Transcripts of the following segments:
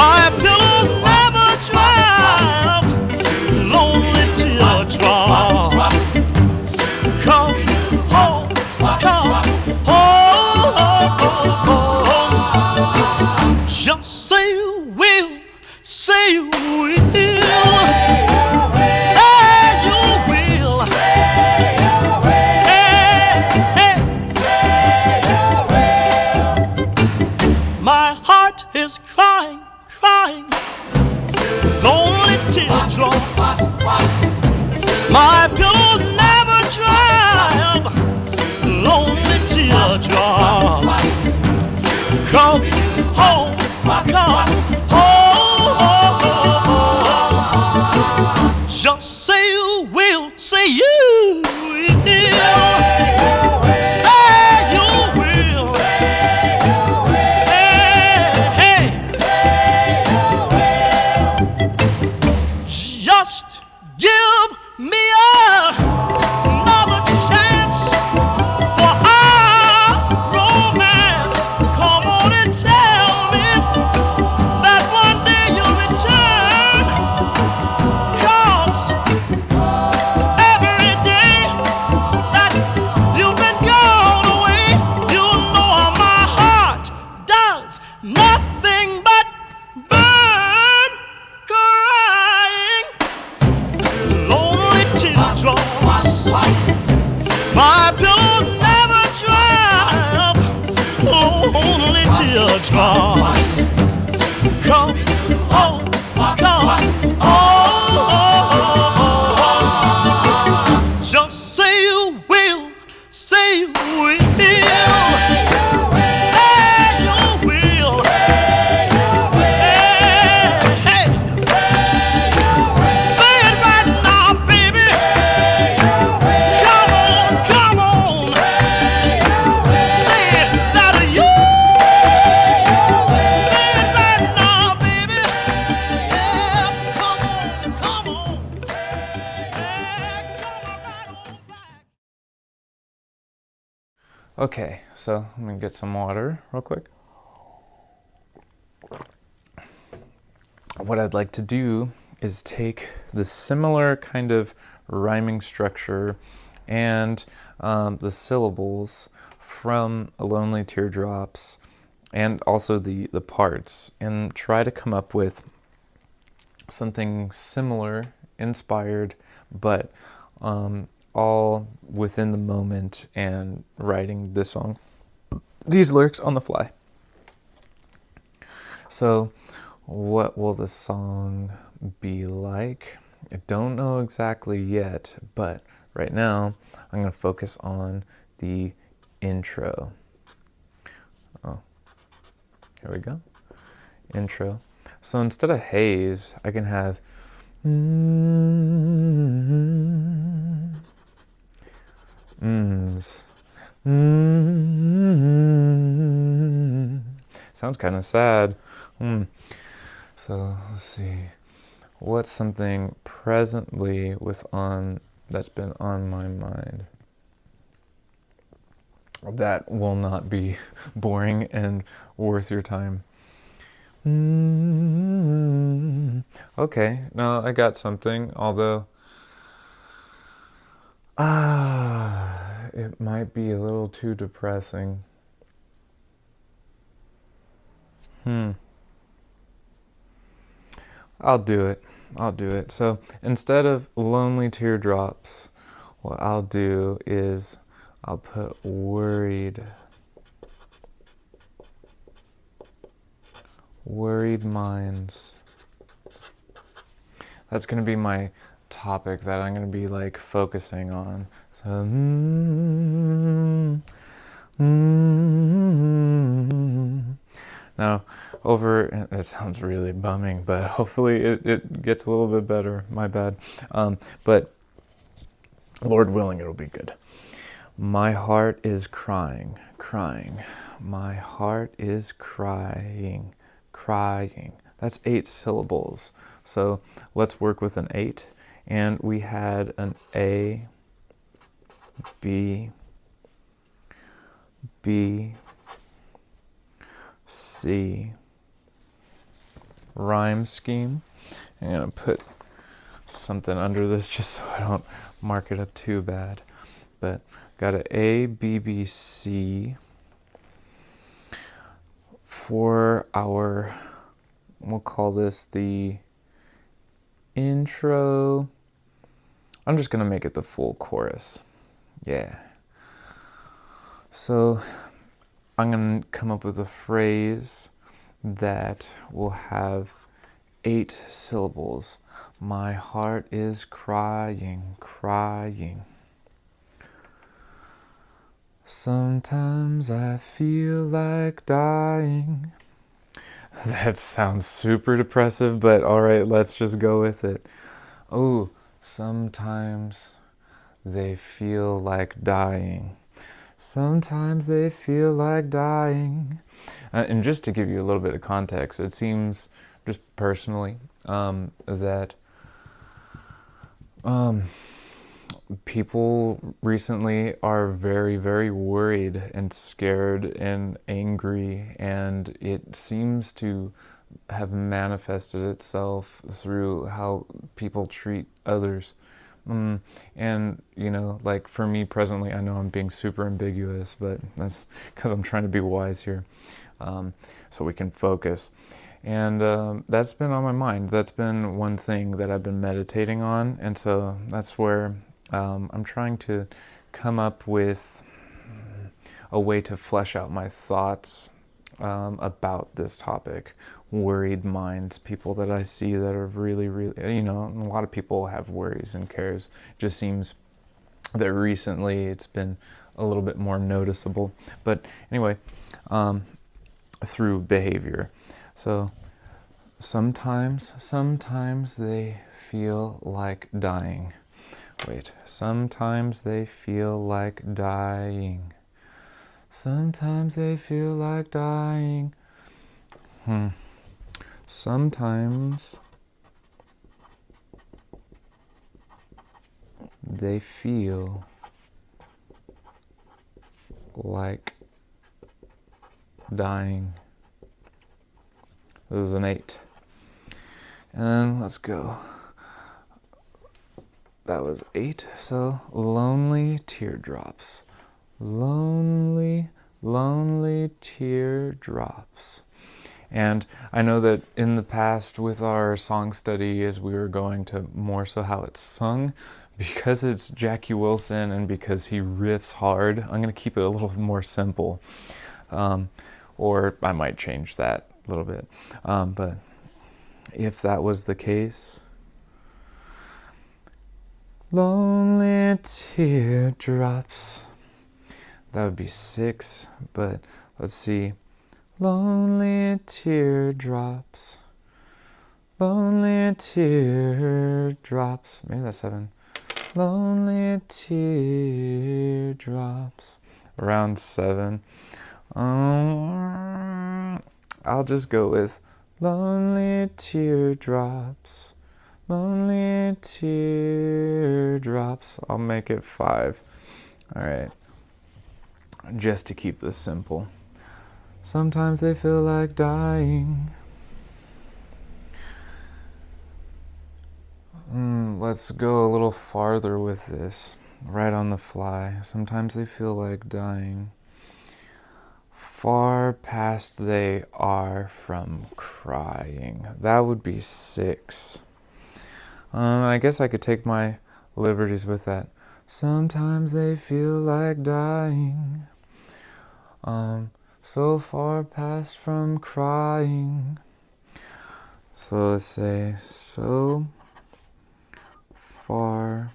My pillow never dry. Lonely teardrops. Come home, come home. Just say you will, say you will. Is crying, crying, lonely teardrops. My pillow never dry. Lonely teardrops. Come home, come home. Just say you will, say you will. My pillow never dry. Lonely teardrops. Come home, come home. Just say you will, say you will. Okay, so let me get some water real quick. What I'd like to do is take the similar kind of rhyming structure and the syllables from Lonely Teardrops and also the parts and try to come up with something similar, inspired, but all within the moment and writing this song, these lyrics on the fly. So what will the song be like? I don't know exactly yet, but right now I'm going to focus on the intro. Oh, here we go. Intro. So instead of haze, I can have Sounds kind of sad. So let's see. What's something presently that's been on my mind that will not be boring and worth your time? Okay, now I got something, although it might be a little too depressing. I'll do it. So instead of Lonely Teardrops, what I'll do is I'll put worried minds. That's going to be my topic that I'm going to be like focusing on. So now it sounds really bumming, but hopefully it gets a little bit better. My bad. But Lord willing, it'll be good. My heart is crying. My heart is crying. That's 8 syllables. So let's work with an 8. And we had an A, B, C, rhyme scheme. I'm going to put something under this just so I don't mark it up too bad. But got an A, B, B, C for our, we'll call this the intro. I'm just going to make it the full chorus. Yeah. So I'm going to come up with a phrase that will have 8 syllables. My heart is crying, crying. Sometimes I feel like dying. That sounds super depressive, but all right, let's just go with it. Oh, sometimes they feel like dying. Sometimes they feel like dying. And just to give you a little bit of context, it seems, just personally, that people recently are very, very worried and scared and angry, and it seems to have manifested itself through how people treat others. And, you know, like for me presently, I know I'm being super ambiguous, but that's because I'm trying to be wise here, so we can focus. And that's been on my mind. That's been one thing that I've been meditating on, and so that's where I'm trying to come up with a way to flesh out my thoughts about this topic. Worried minds, people that I see that are really, really, you know, a lot of people have worries and cares. It just seems that recently it's been a little bit more noticeable. But anyway, through behavior. So sometimes they feel like dying. Wait, sometimes they feel like dying. Sometimes they feel like dying. Sometimes they feel like dying. This is an 8. And then let's go. That was 8. So lonely teardrops. Lonely, lonely teardrops. And I know that in the past with our song study, as we were going to more so how it's sung, because it's Jackie Wilson and because he riffs hard, I'm going to keep it a little more simple. Or I might change that a little bit. But if that was the case, lonely teardrops, that would be 6, but let's see. Lonely teardrops, lonely teardrops, maybe that's 7. Lonely teardrops, around 7. I'll just go with lonely teardrops, lonely teardrops. I'll make it 5. All right, just to keep this simple. Sometimes they feel like dying. Let's go a little farther with this, right on the fly. Sometimes they feel like dying. Far past they are from crying. That would be 6. I guess I could take my liberties with that. Sometimes they feel like dying. So far past from crying. So let's say, so far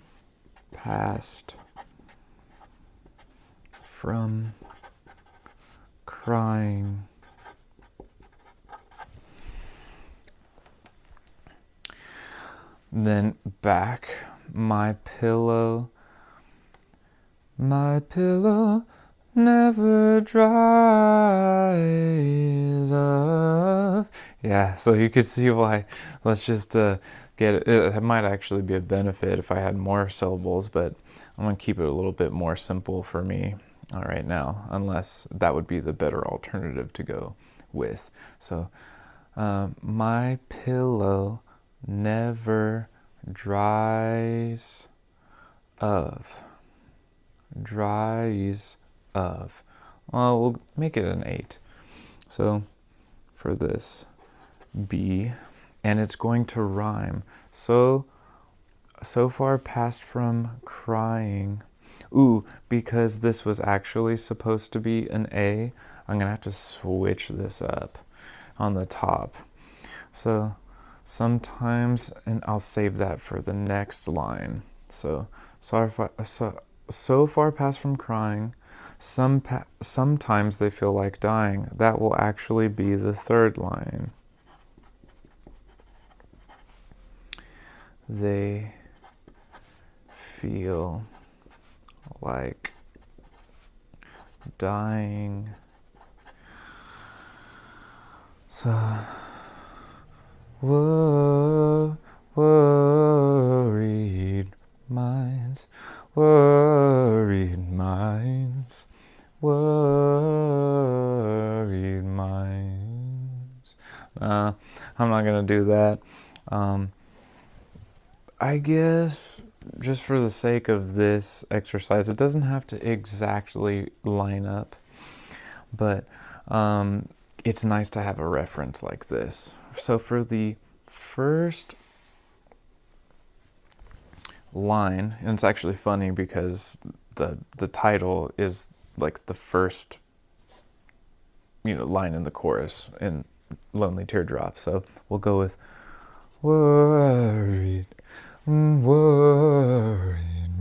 past from crying. Then back, my pillow never dries up. Yeah, so you could see why. Let's just get it. It might actually be a benefit if I had more syllables, but I'm going to keep it a little bit more simple for me right now, unless that would be the better alternative to go with. So My pillow never dries of. Dries of. Well, we'll make it an 8. So for this, B, and it's going to rhyme. So far past from crying. Ooh, because this was actually supposed to be an A, I'm going to have to switch this up on the top. So sometimes, and I'll save that for the next line. So far past from crying, sometimes they feel like dying. That will actually be the third line. They feel like dying. So, worried minds, worried minds, worried minds. I'm not gonna do that. I guess just for the sake of this exercise, it doesn't have to exactly line up, but it's nice to have a reference like this. So for the first line, and it's actually funny because the title is like the first line in the chorus in Lonely Teardrops. So we'll go with worried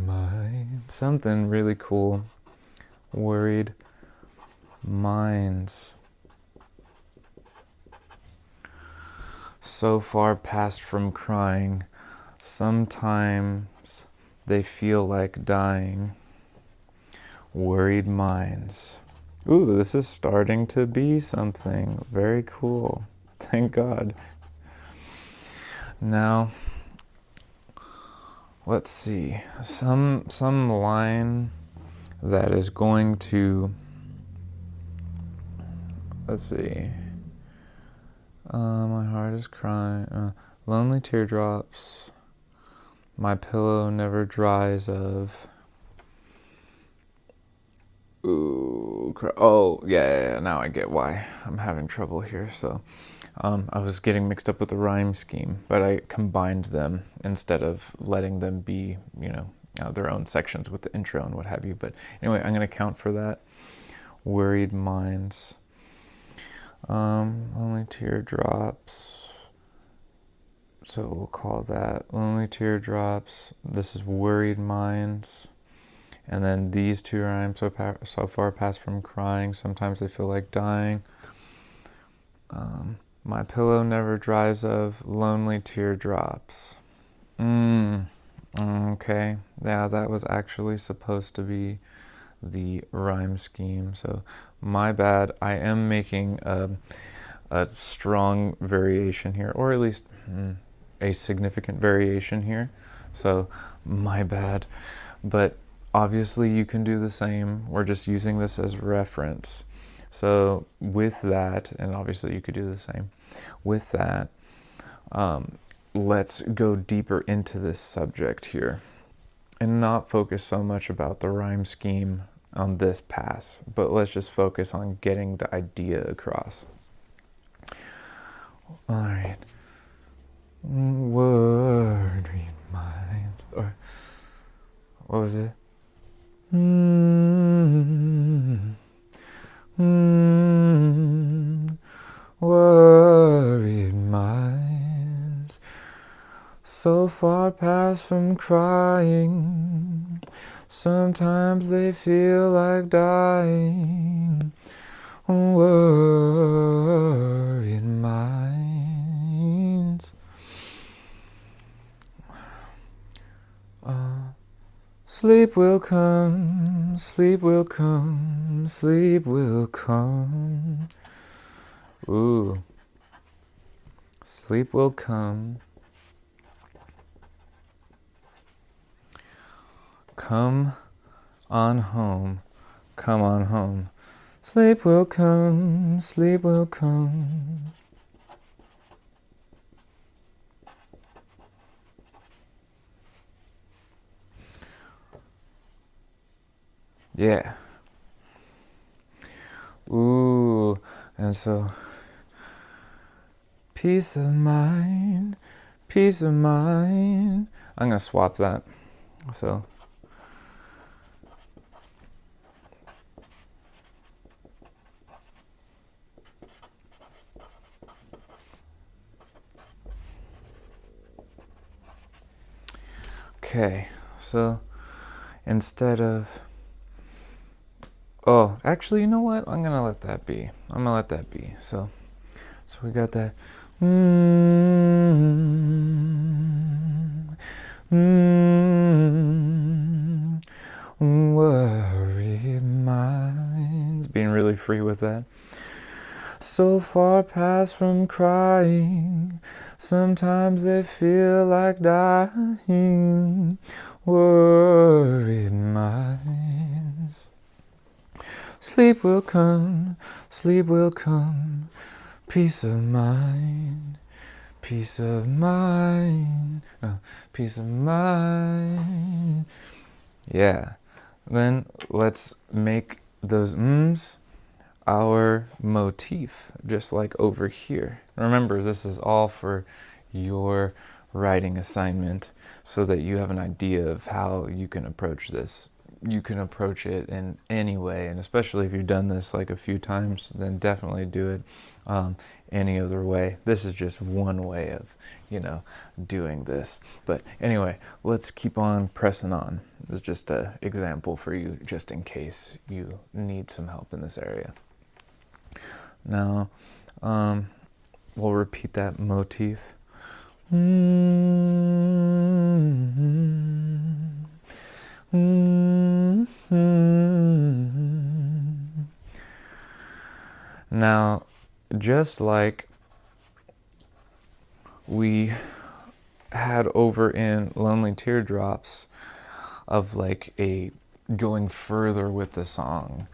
mind. Something really cool. Worried minds. So far past from crying, sometimes they feel like dying. Worried minds. Ooh, this is starting to be something very cool. Thank God. Now, let's see. Some line that is going to, let's see. My heart is crying. Lonely teardrops. My pillow never dries of. Ooh, oh, yeah, now I get why I'm having trouble here. So, I was getting mixed up with the rhyme scheme, but I combined them instead of letting them be, their own sections with the intro and what have you. But anyway, I'm going to count for that. Worried minds. Lonely teardrops. So we'll call that Lonely Teardrops. This is Worried Minds. And then these two rhymes, so far past from crying. Sometimes they feel like dying. My pillow never dries of lonely teardrops. Okay. Yeah, that was actually supposed to be the rhyme scheme. So my bad. I am making a strong variation here, or at least a significant variation here. So my bad. But obviously you can do the same. We're just using this as reference. So with that, and obviously you could do the same. With that, let's go deeper into this subject here and not focus so much about the rhyme scheme on this pass, but let's just focus on getting the idea across. All right. Worried minds, or what was it? Worried minds, so far past from crying, sometimes they feel like dying. Worried minds. Sleep will come, sleep will come, sleep will come. Ooh. Sleep will come. Come on home, come on home. Sleep will come, sleep will come. Yeah. Ooh, and so peace of mind, peace of mind. I'm gonna swap that. So okay, so instead of, oh, actually, you know what? I'm gonna let that be. I'm gonna let that be. So we got that. Worry minds. Being really free with that. So far past from crying, sometimes they feel like dying. Worried minds. Sleep will come, peace of mind, peace of mind, peace of mind. Yeah. Then let's make those mms our motif, just like over here. Remember, this is all for your writing assignment so that you have an idea of how you can approach this. You can approach it in any way, and especially if you've done this like a few times, then definitely do it any other way. This is just one way of, doing this. But anyway, let's keep on pressing on. This is just an example for you, just in case you need some help in this area. Now, we'll repeat that motif. Now, just like we had over in Lonely Teardrops, of like a going further with the song,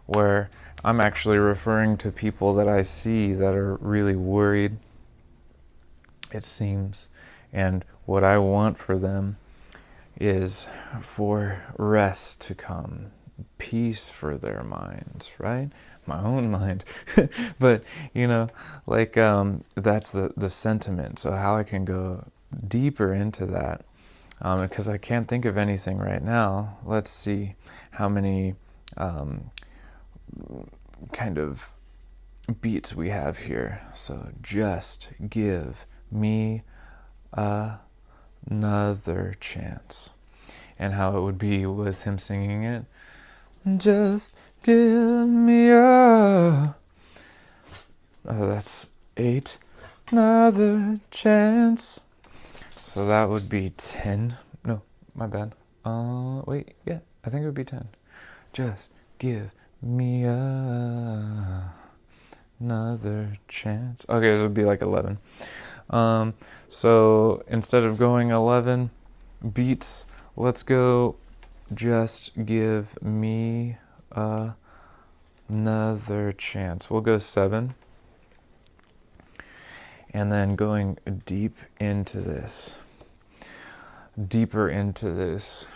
where I'm actually referring to people that I see that are really worried, it seems, and what I want for them is for rest to come, peace for their minds, right? My own mind. But, that's the sentiment. So how I can go deeper into that, because I can't think of anything right now. Let's see how many kind of beats we have here. So just give me another chance. And how it would be with him singing it. Just give me that's 8, another chance. So that would be 10. No, my bad. Wait, yeah, I think it would be 10. Just give me another chance. Okay, this would be like 11. So instead of going 11 beats, let's go just give me another chance. We'll go 7. And then going deep into this. Deeper into this.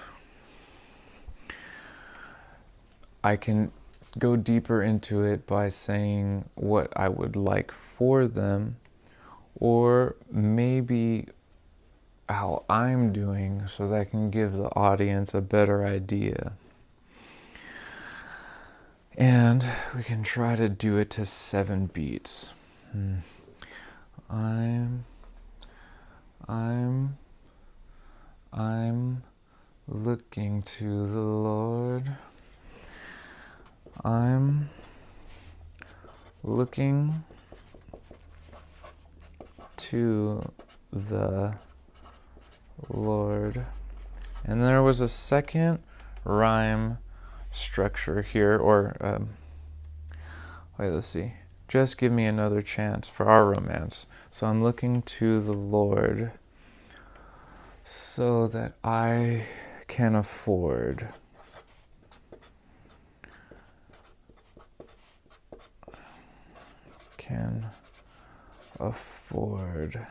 I can go deeper into it by saying what I would like for them, or maybe how I'm doing, so that I can give the audience a better idea. And we can try to do it to 7 beats. I'm looking to the Lord. I'm looking to the Lord. And there was a second rhyme structure here, or wait, let's see. Just give me another chance for our romance. So I'm looking to the Lord so that I can afford. Can afford.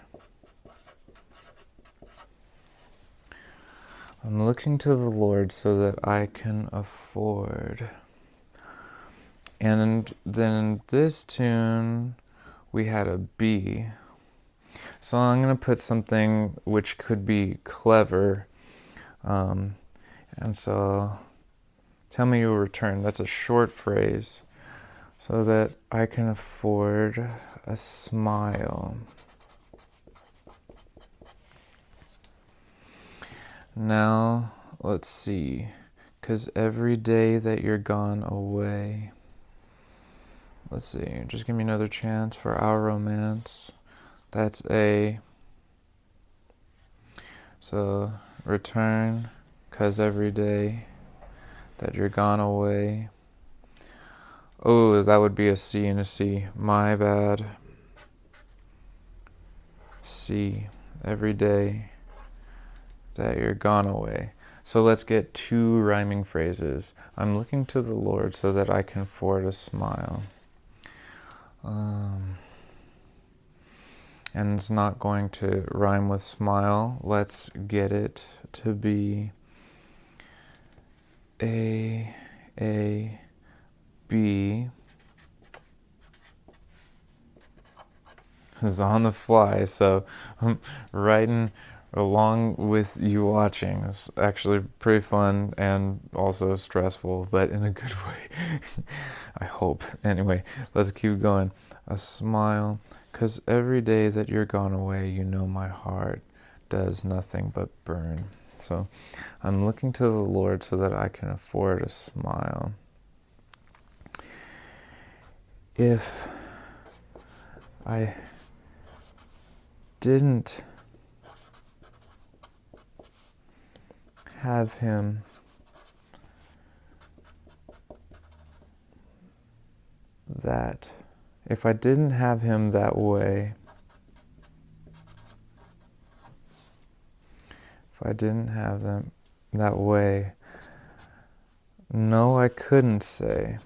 I'm looking to the Lord so that I can afford. And then in this tune, we had a B. So I'm going to put something which could be clever. And so, tell me you'll return. That's a short phrase. So that I can afford a smile. Now, let's see. 'Cause every day that you're gone away. Let's see. Just give me another chance for our romance. That's A. So, return. 'Cause every day that you're gone away. Oh, that would be a C and a C. My bad. C. Every day that you're gone away. So let's get 2 rhyming phrases. I'm looking to the Lord so that I can afford a smile. And it's not going to rhyme with smile. Let's get it to be A, B. It's on the fly, so I'm writing along with you watching. It's actually pretty fun and also stressful, but in a good way. I hope. Anyway, let's keep going. A smile, 'cause every day that you're gone away, you know my heart does nothing but burn. So I'm looking to the Lord so that I can afford a smile. If I didn't have him that, if I didn't have him that way, if I didn't have them that way, no, I couldn't say.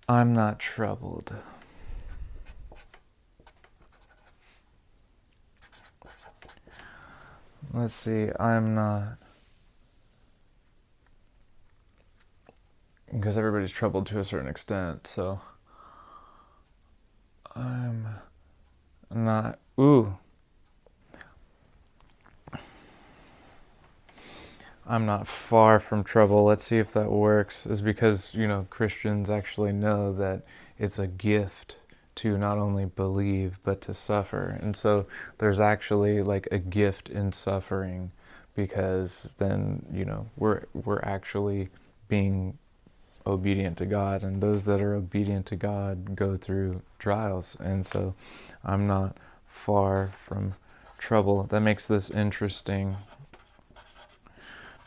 I'm not troubled. Let's see, I'm not. Because everybody's troubled to a certain extent, so. I'm not. Ooh. I'm not far from trouble. Let's see if that works. Is because, Christians actually know that it's a gift to not only believe, but to suffer. And so there's actually like a gift in suffering, because then, we're actually being obedient to God, and those that are obedient to God go through trials. And so I'm not far from trouble. That makes this interesting,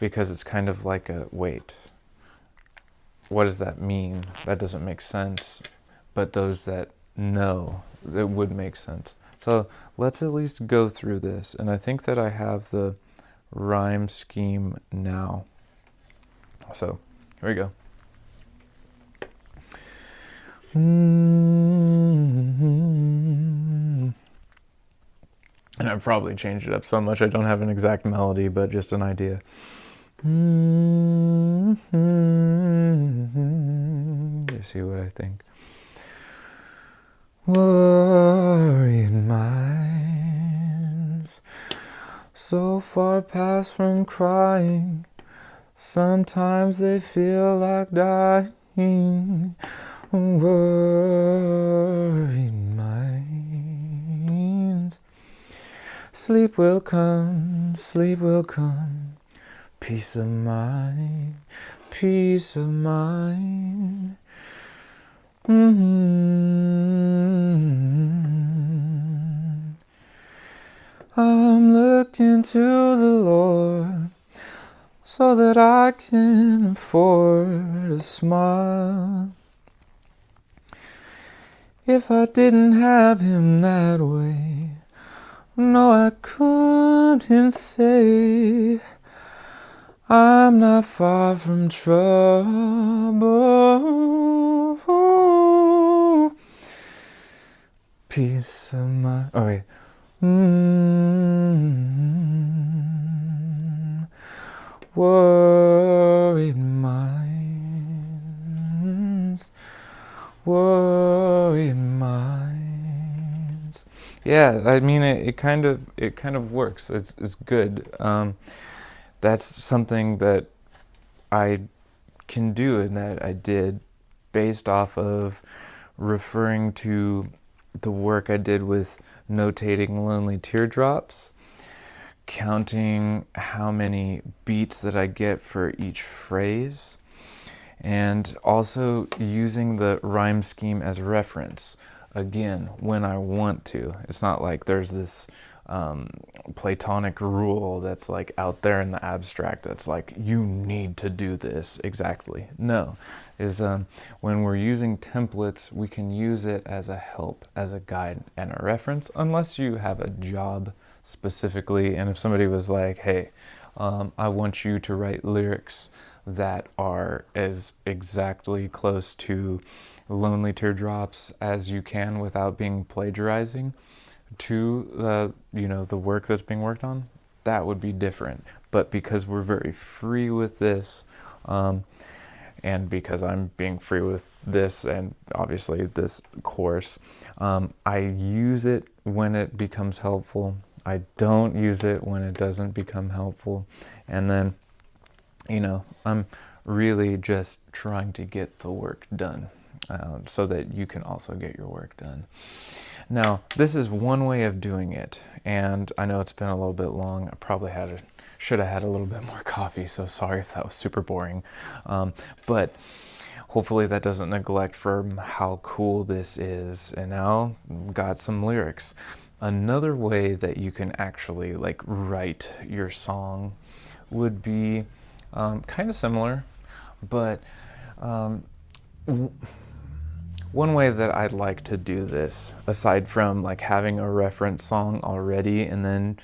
because it's kind of like a, wait, what does that mean? That doesn't make sense. But those that know, it would make sense. So let's at least go through this. And I think that I have the rhyme scheme now. So here we go. And I've probably changed it up so much I don't have an exact melody, but just an idea. You see what I think? Worried minds, so far past from crying, sometimes they feel like dying. Worried minds, sleep will come, peace of mind, peace of mind. I'm looking to the Lord so that I can afford a smile. If I didn't have him that way, no, I couldn't say. I'm not far from trouble. Peace of mind. Oh, wait. Worried minds. Worried minds. Yeah, I mean, it kind of works. It's good. That's something that I can do and that I did based off of referring to the work I did with notating lonely teardrops, counting how many beats that I get for each phrase, and also using the rhyme scheme as reference. Again, when I want to. It's not like there's this Platonic rule that's like out there in the abstract that's like, you need to do this exactly. No, is when we're using templates, we can use it as a help, as a guide and a reference, unless you have a job specifically. And if somebody was like, hey, I want you to write lyrics that are as exactly close to Lonely Teardrops as you can without being plagiarizing to the work that's being worked on, that would be different. But because we're very free with this, and because I'm being free with this and obviously this course, I use it when it becomes helpful. I don't use it when it doesn't become helpful. And then, I'm really just trying to get the work done so that you can also get your work done. Now, this is one way of doing it, and I know it's been a little bit long. I probably should have had a little bit more coffee, so sorry if that was super boring. But hopefully that doesn't neglect from how cool this is. And now, got some lyrics. Another way that you can actually write your song would be kind of similar, but one way that I'd like to do this, aside from having a reference song already and then,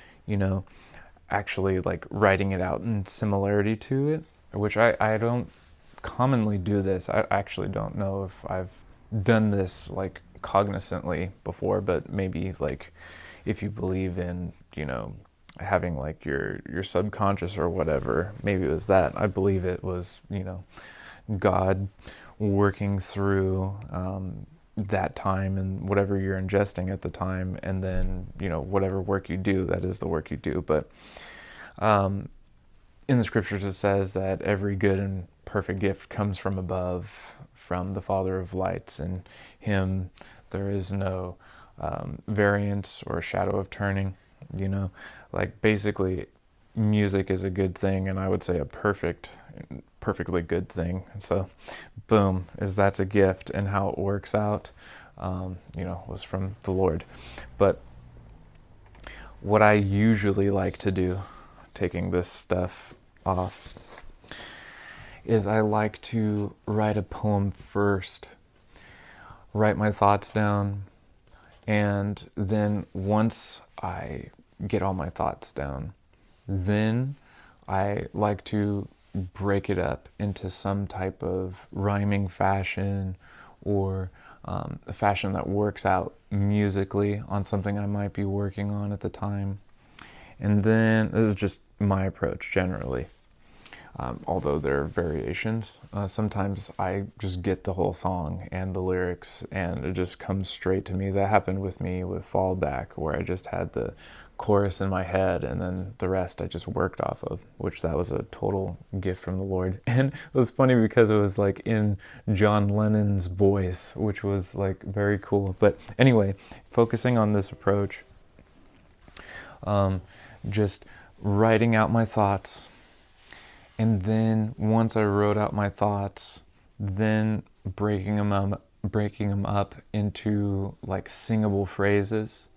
actually writing it out in similarity to it, which I don't commonly do this. I actually don't know if I've done this cognizantly before, but maybe if you believe in, having your subconscious or whatever, maybe it was that. I believe it was, God working through that time and whatever you're ingesting at the time, and then whatever work you do, that is the work you do. But in the scriptures it says that every good and perfect gift comes from above, from the Father of lights, and him there is no variance or shadow of turning. Basically music is a good thing, and I would say a perfectly good thing. So boom, that's a gift, and how it works out was from the Lord. But what I usually like to do, taking this stuff off, is I like to write a poem first, write my thoughts down, and then once I get all my thoughts down, then I like to break it up into some type of rhyming fashion, or a fashion that works out musically on something I might be working on at the time. And then, this is just my approach generally, although there are variations. Sometimes I just get the whole song and the lyrics and it just comes straight to me. That happened with me with Fallback, where I just had the chorus in my head and then the rest I just worked off of, which that was a total gift from the Lord. And it was funny because it was in John Lennon's voice, which was very cool. But anyway, focusing on this approach, just writing out my thoughts, and then once I wrote out my thoughts, then breaking them up into singable phrases,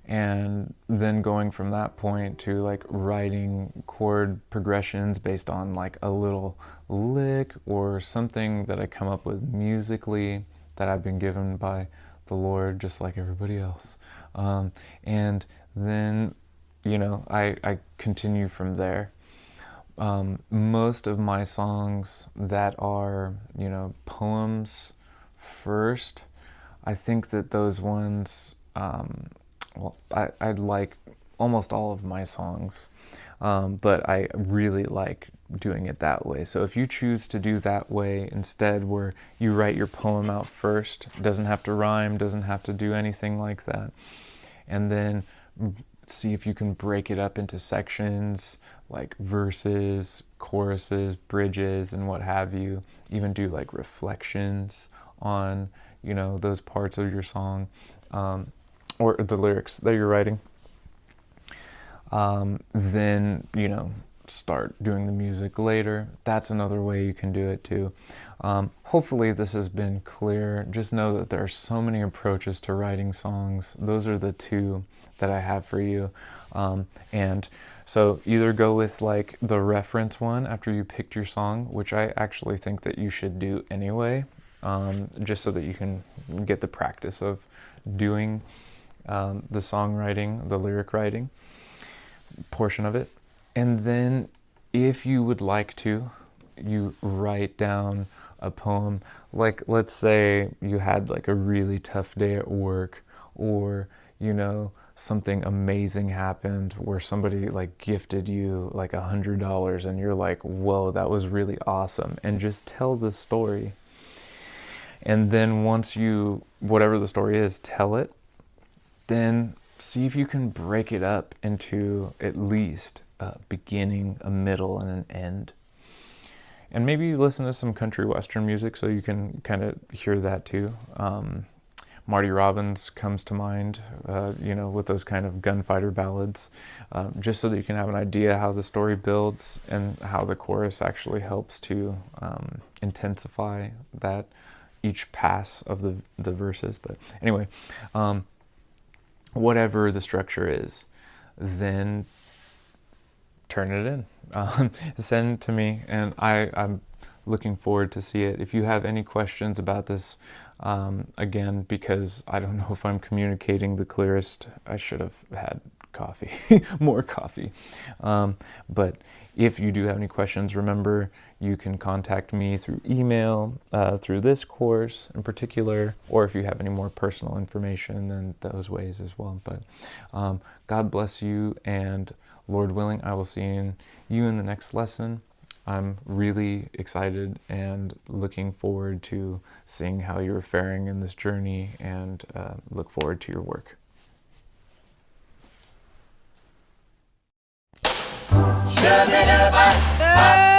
and then going from that point to writing chord progressions based on a little lick or something that I come up with musically that I've been given by the Lord, just like everybody else. And then I continue from there. most of my songs that are, you know, poems first, I think that those ones, well, I like almost all of my songs, but I really like doing it that way. So if you choose to do that way instead, where you write your poem out first, doesn't have to rhyme, doesn't have to do anything like that, and then see if you can break it up into sections like verses, choruses, bridges, and what have you. Even do like reflections on, you know, those parts of your song, or the lyrics that you're writing. Then, you know, start doing the music later. That's another way you can do it too. Hopefully this has been clear. Just know that there are so many approaches to writing songs. Those are the two that I have for you. And so either go with like the reference one after you picked your song, which I actually think that you should do anyway, just so that you can get the practice of doing the songwriting, the lyric writing portion of it. And then if you would like to, you write down a poem. Like, let's say you had like a really tough day at work, or, you know, something amazing happened where somebody like gifted you like $100 and you're like, whoa, that was really awesome. And just tell the story. And then once you, whatever the story is, tell it, then see if you can break it up into at least a beginning, a middle, and an end. And maybe listen to some country western music so you can kind of hear that too. Marty Robbins comes to mind, you know, with those kind of gunfighter ballads, just so that you can have an idea how the story builds and how the chorus actually helps to intensify that each pass of the verses. But anyway, whatever the structure is, then turn it in. Send it to me, and I'm looking forward to see it. If you have any questions about this, again, because I don't know if I'm communicating the clearest, I should have had coffee, more coffee. But if you do have any questions, remember, you can contact me through email, through this course in particular, or if you have any more personal information, then those ways as well. But God bless you, and Lord willing, I will see you in the next lesson. I'm really excited and looking forward to seeing how you're faring in this journey, and look forward to your work. Shut it up,